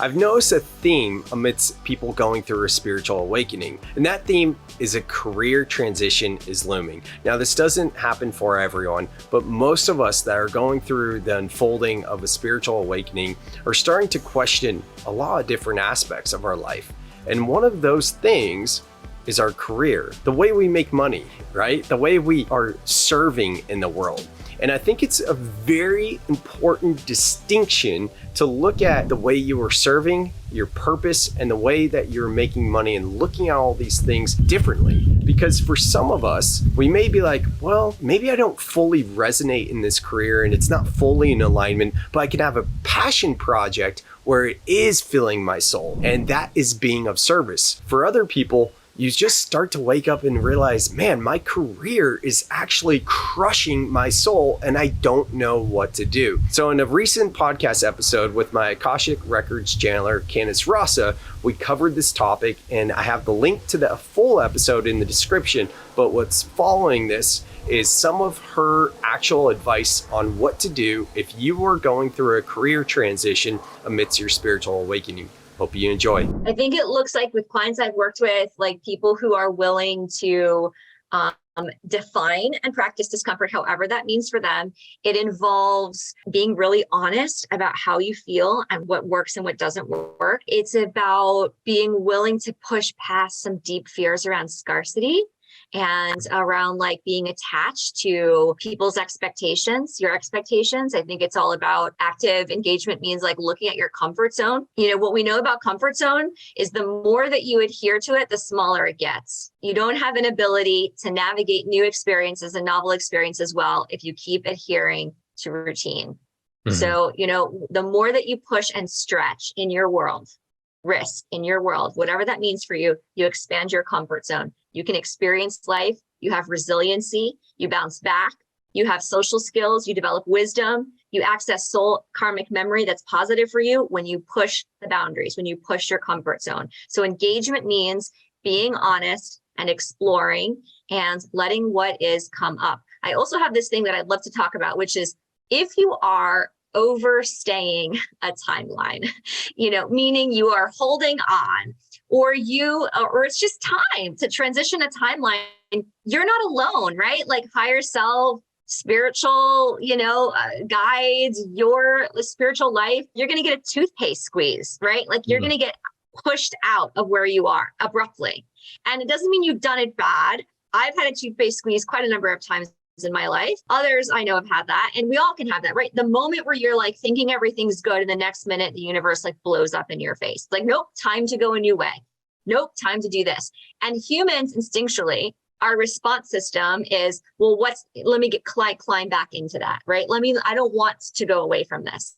I've noticed a theme amidst people going through a spiritual awakening, and that theme is a career transition is looming. Now, this doesn't happen for everyone, but most of us that are going through the unfolding of a spiritual awakening are starting to question a lot of different aspects of our life. And one of those things is our career, the way we make money, right? The way we are serving in the world. And I think it's a very important distinction to look at the way you are serving, your purpose, and the way that you're making money, and looking at all these things differently. Because for some of us, we may be like, well, maybe I don't fully resonate in this career and it's not fully in alignment, but I can have a passion project where it is filling my soul, and that is being of service. For other people, you just start to wake up and realize, man, my career is actually crushing my soul and I don't know what to do. So in a recent podcast episode with my Akashic Records channeler, Candice Rasa, we covered this topic, and I have the link to the full episode in the description. But what's following this is some of her actual advice on what to do if you are going through a career transition amidst your spiritual awakening. Hope you enjoy. I think it looks like with clients I've worked with, like people who are willing to define and practice discomfort, however that means for them. It involves being really honest about how you feel and what works and what doesn't work. It's about being willing to push past some deep fears around scarcity and around like being attached to people's expectations, your expectations. I think it's all about active engagement means like looking at your comfort zone. You know, what we know about comfort zone is the more that you adhere to it, the smaller it gets. You don't have an ability to navigate new experiences and novel experiences well if you keep adhering to routine. Mm-hmm. So, you know, the more that you push and stretch in your world, risk in your world, whatever that means for you, you expand your comfort zone. You can experience life, you have resiliency, you bounce back, you have social skills, you develop wisdom, you access soul karmic memory that's positive for you when you push the boundaries, when you push your comfort zone. So engagement means being honest and exploring and letting what is come up. I also have this thing that I'd love to talk about, which is if you are overstaying a timeline, you know, meaning you are holding on, or it's just time to transition a timeline. You're not alone, right? Like higher self, spiritual, guides, your spiritual life, you're going to get a toothpaste squeeze, right? Like you're going to get pushed out of where you are abruptly. And it doesn't mean you've done it bad. I've had a toothpaste squeeze quite a number of times in my life. Others I know have had that, and we all can have that, right? The moment where you're like thinking everything's good and the next minute the universe like blows up in your face. Like, nope, time to go a new way. Nope, time to do this. And humans instinctually, our response system is, well, let me climb back into that, right? I don't want to go away from this.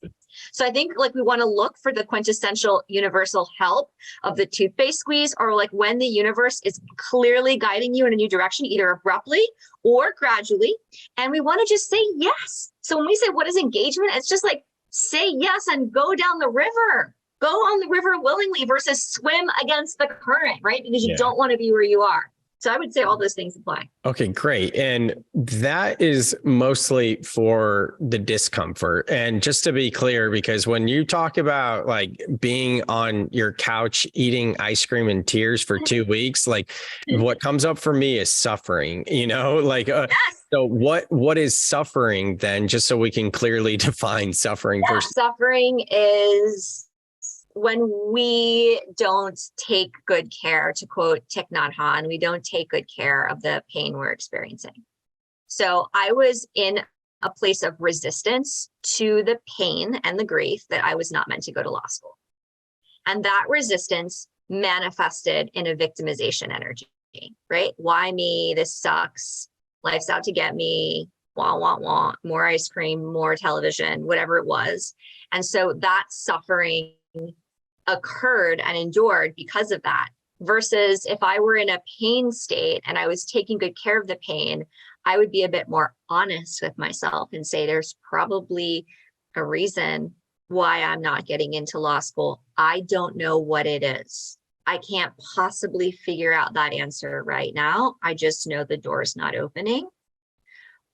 So I think like we want to look for the quintessential universal help of the toothpaste squeeze, or like when the universe is clearly guiding you in a new direction, either abruptly or gradually. And we want to just say yes. So when we say, what is engagement? It's just like, say yes and go down the river. Go on the river willingly versus swim against the current, right? Because you don't want to be where you are. So I would say all those things apply. Okay, great. And that is mostly for the discomfort. And just to be clear, because when you talk about like being on your couch, eating ice cream in tears for 2 weeks, like what comes up for me is suffering, yes. So what is suffering then, just so we can clearly define suffering? Yeah, suffering is when we don't take good care, to quote Thich Nhat Hanh, we don't take good care of the pain we're experiencing. So I was in a place of resistance to the pain and the grief that I was not meant to go to law school. And that resistance manifested in a victimization energy, right? Why me? This sucks. Life's out to get me. Wah, wah, wah. More ice cream, more television, whatever it was. And so that suffering occurred and endured because of that, versus if I were in a pain state and I was taking good care of the pain, I would be a bit more honest with myself and say, there's probably a reason why I'm not getting into law school. I don't know what it is. I can't possibly figure out that answer right now. I just know the door's not opening.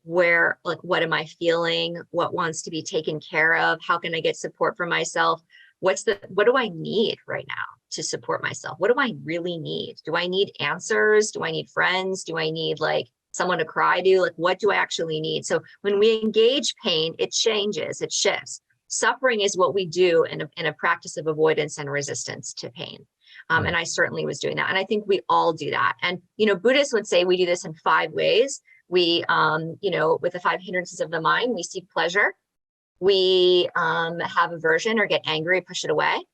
What am I feeling? What wants to be taken care of? How can I get support for myself? what do I need right now to support myself? What do I really need? Do I need answers? Do I need friends? Do I need like someone to cry to? Like, what do I actually need? So when we engage pain, it changes, it shifts. Suffering is what we do in a practice of avoidance and resistance to pain. And I certainly was doing that. And I think we all do that. And, Buddhists would say we do this in 5 ways. We, with the 5 hindrances of the mind, we seek pleasure. We have aversion or get angry, push it away.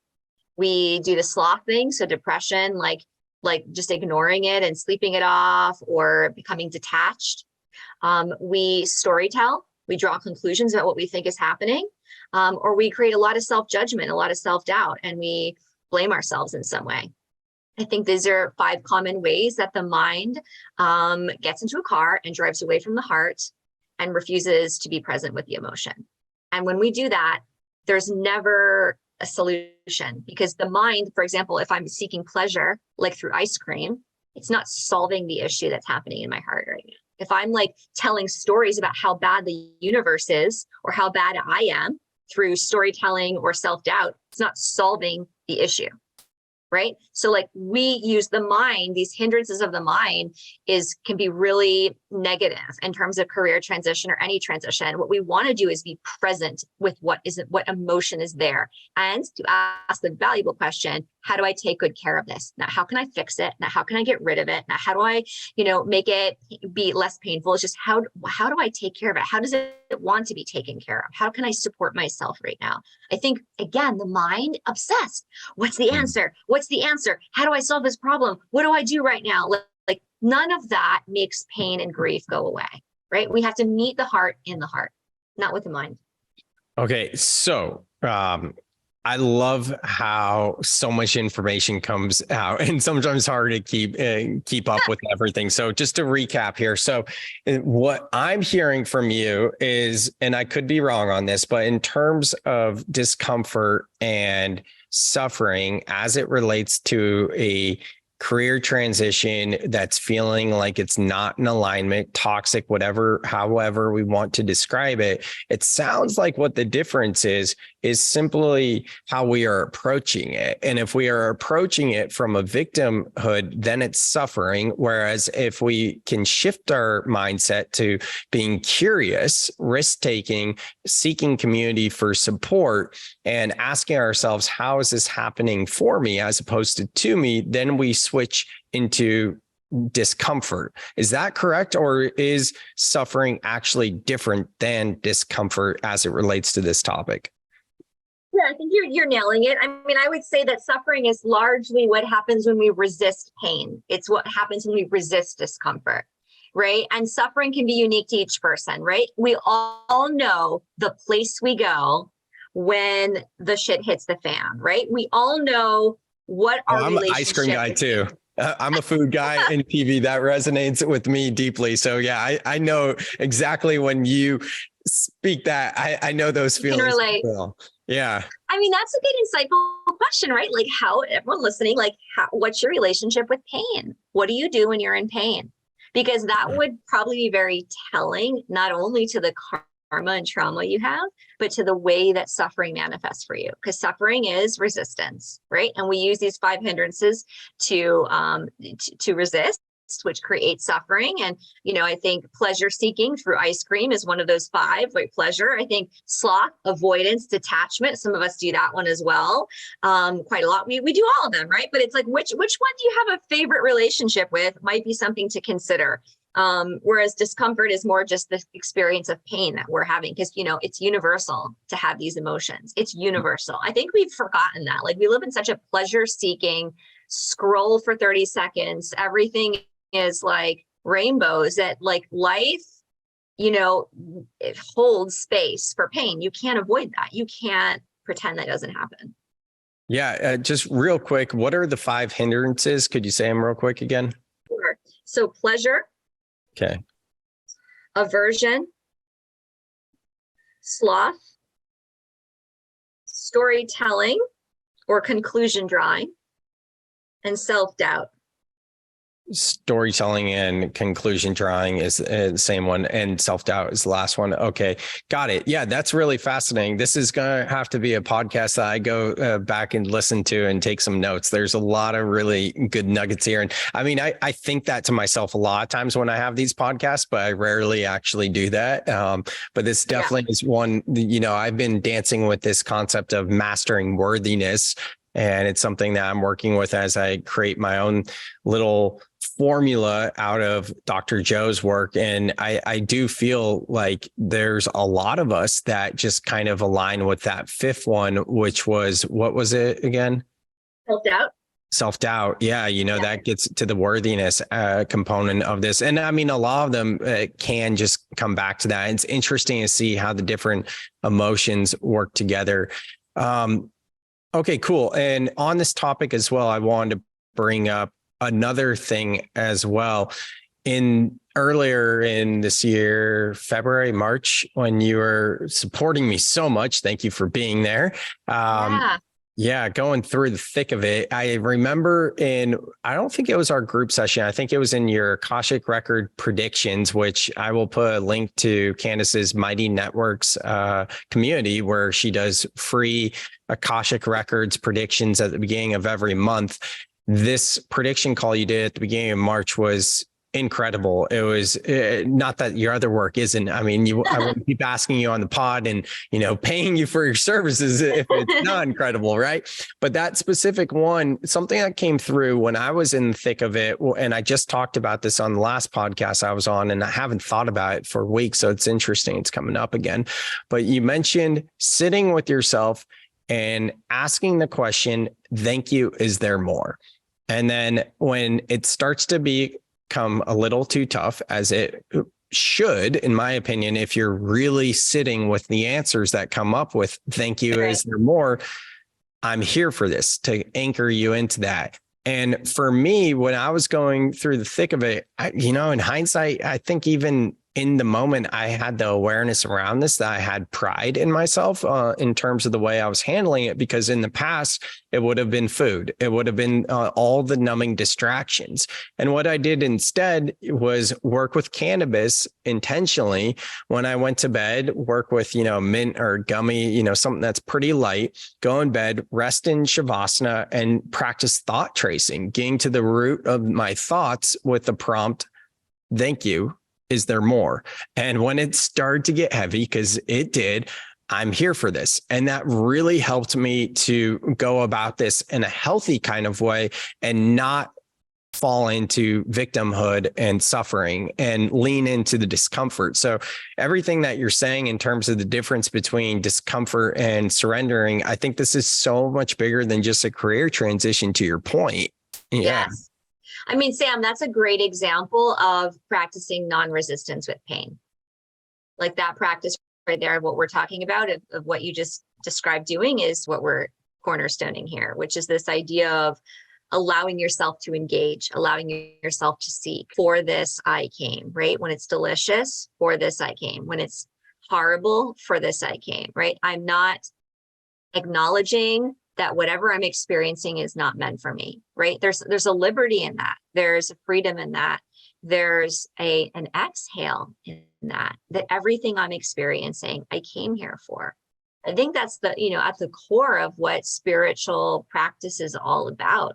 We do the sloth thing. So depression, like just ignoring it and sleeping it off or becoming detached. We storytell. We draw conclusions about what we think is happening. Or we create a lot of self-judgment, a lot of self-doubt, and we blame ourselves in some way. I think these are 5 common ways that the mind gets into a car and drives away from the heart and refuses to be present with the emotion. And when we do that, there's never a solution, because the mind, for example, if I'm seeking pleasure, like through ice cream, it's not solving the issue that's happening in my heart right now. If I'm like telling stories about how bad the universe is or how bad I am through storytelling or self-doubt, it's not solving the issue. Right? So like we use the mind, these hindrances of the mind can be really negative in terms of career transition or any transition. What we want to do is be present with what emotion is there, and to ask the valuable question, how do I take good care of this? Now, how can I fix it? Now, how can I get rid of it? Now, how do I, make it be less painful? It's just how do I take care of it? How does it want to be taken care of? How can I support myself right now? I think, again, the mind obsessed. What's the answer? What's the answer? How do I solve this problem? What do I do right now? Like none of that makes pain and grief go away, right? We have to meet the heart in the heart, not with the mind. Okay. So, I love how so much information comes out, and sometimes hard to keep up with everything. So just to recap here. So what I'm hearing from you is, and I could be wrong on this, but in terms of discomfort and suffering as it relates to a career transition that's feeling like it's not in alignment, toxic, however we want to describe it, it sounds like what the difference is simply how we are approaching it. And if we are approaching it from a victimhood, then it's suffering. Whereas if we can shift our mindset to being curious, risk-taking, seeking community for support, and asking ourselves, how is this happening for me as opposed to me, then we switch into discomfort. Is that correct? Or is suffering actually different than discomfort as it relates to this topic? Yeah, I think you're nailing it. I mean, I would say that suffering is largely what happens when we resist pain. It's what happens when we resist discomfort, right? And suffering can be unique to each person, right? We all know the place we go when the shit hits the fan, right? We all know what our I'm an ice cream guy too. I'm a food guy in TV. That resonates with me deeply. So yeah, I know exactly when you speak that. I know those feelings. You can relate. Well. Yeah. I mean, that's a good insightful question, right? Like how everyone listening, what's your relationship with pain? What do you do when you're in pain? Because that would probably be very telling, not only to the karma and trauma you have, but to the way that suffering manifests for you. Because suffering is resistance, right? And we use these 5 hindrances to resist, which creates suffering. And, I think pleasure seeking through ice cream is one of those 5, like pleasure. I think sloth, avoidance, detachment. Some of us do that one as well. Quite a lot. We do all of them, right? But it's like, which one do you have a favorite relationship with might be something to consider. Whereas discomfort is more just the experience of pain that we're having, because, it's universal to have these emotions. It's universal. I think we've forgotten that. Like we live in such a pleasure seeking, scroll for 30 seconds. Everything is like rainbows, that like life, it holds space for pain. You can't avoid that. You can't pretend that doesn't happen. Yeah. Just real quick, what are the 5 hindrances? Could you say them real quick again? Sure. So pleasure. Okay. Aversion. Sloth. Storytelling or conclusion drawing. And self-doubt. Storytelling and conclusion drawing is the same one, and self-doubt is the last one. Okay, got it. Yeah, that's really fascinating. This is going to have to be a podcast that I go back and listen to and take some notes. There's a lot of really good nuggets here. And I mean, I think that to myself a lot of times when I have these podcasts, but I rarely actually do that. But this definitely is one, I've been dancing with this concept of mastering worthiness. And it's something that I'm working with as I create my own little formula out of Dr. Joe's work. And I do feel like there's a lot of us that just kind of align with that fifth one, which was, what was it again? Self-doubt. Self-doubt. Yeah. That gets to the worthiness component of this. And I mean, a lot of them can just come back to that. It's interesting to see how the different emotions work together. Okay, cool. And on this topic as well, I wanted to bring up another thing as well. Earlier in this year, February, March, when you were supporting me so much, thank you for being there. Yeah, going through the thick of it. I remember I don't think it was our group session. I think it was in your Akashic Record predictions, which I will put a link to Candace's Mighty Networks community, where she does free Akashic Records predictions at the beginning of every month. This prediction call you did at the beginning of March was incredible. It was not that your other work isn't. I mean, I wouldn't keep asking you on the pod and, paying you for your services if it's not incredible, right? But that specific one, something that came through when I was in the thick of it, and I just talked about this on the last podcast I was on, and I haven't thought about it for weeks. So it's interesting. It's coming up again. But you mentioned sitting with yourself and asking the question, thank you, is there more? And then when it starts to become a little too tough, as it should, in my opinion, if you're really sitting with the answers that come up with, thank you, is there more? I'm here for this, to anchor you into that. And for me, when I was going through the thick of it, in hindsight, I think even in the moment, I had the awareness around this, that I had pride in myself in terms of the way I was handling it, because in the past, it would have been food. It would have been all the numbing distractions. And what I did instead was work with cannabis intentionally when I went to bed, work with, mint or gummy, something that's pretty light, go in bed, rest in Shavasana, and practice thought tracing, getting to the root of my thoughts with the prompt, thank you. Is there more? And when it started to get heavy, because it did, I'm here for this. And that really helped me to go about this in a healthy kind of way and not fall into victimhood and suffering and lean into the discomfort. So everything that you're saying in terms of the difference between discomfort and surrendering, I think this is so much bigger than just a career transition, to your point. Yeah. Yes. I mean, Sam, that's a great example of practicing non-resistance with pain. Like that practice right there, what we're talking about of what you just described doing is what we're cornerstoning here, which is this idea of allowing yourself to engage, allowing yourself to seek. For this, I came, right? When it's delicious, for this, I came. When it's horrible, for this, I came, right? I'm not acknowledging that whatever I'm experiencing is not meant for me, right? There's a liberty in that. There's a freedom in that. There's an exhale in that everything I'm experiencing, I came here for. I think that's at the core of what spiritual practice is all about,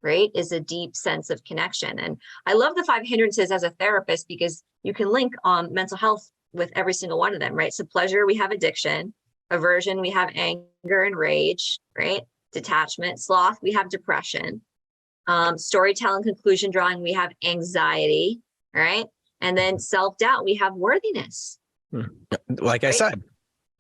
right? Is a deep sense of connection. And I love the 5 hindrances as a therapist, because you can link mental health with every single one of them, right? So pleasure, we have addiction. Aversion, we have anger and rage, right? Detachment. Sloth, we have depression. Storytelling, conclusion drawing, we have anxiety, right? And then self-doubt, we have worthiness. Like I said.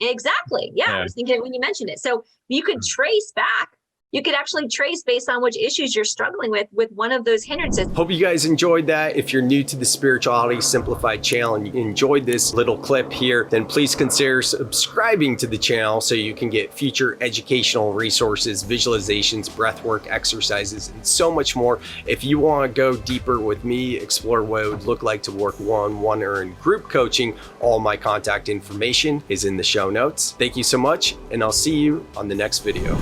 Exactly. Yeah, I was thinking when you mentioned it. So you could trace back. You could actually trace based on which issues you're struggling with one of those hindrances. Hope you guys enjoyed that. If you're new to the Spirituality Simplified channel and you enjoyed this little clip here, then please consider subscribing to the channel so you can get future educational resources, visualizations, breathwork exercises, and so much more. If you want to go deeper with me, explore what it would look like to work one-on-one or in group coaching, all my contact information is in the show notes. Thank you so much, and I'll see you on the next video.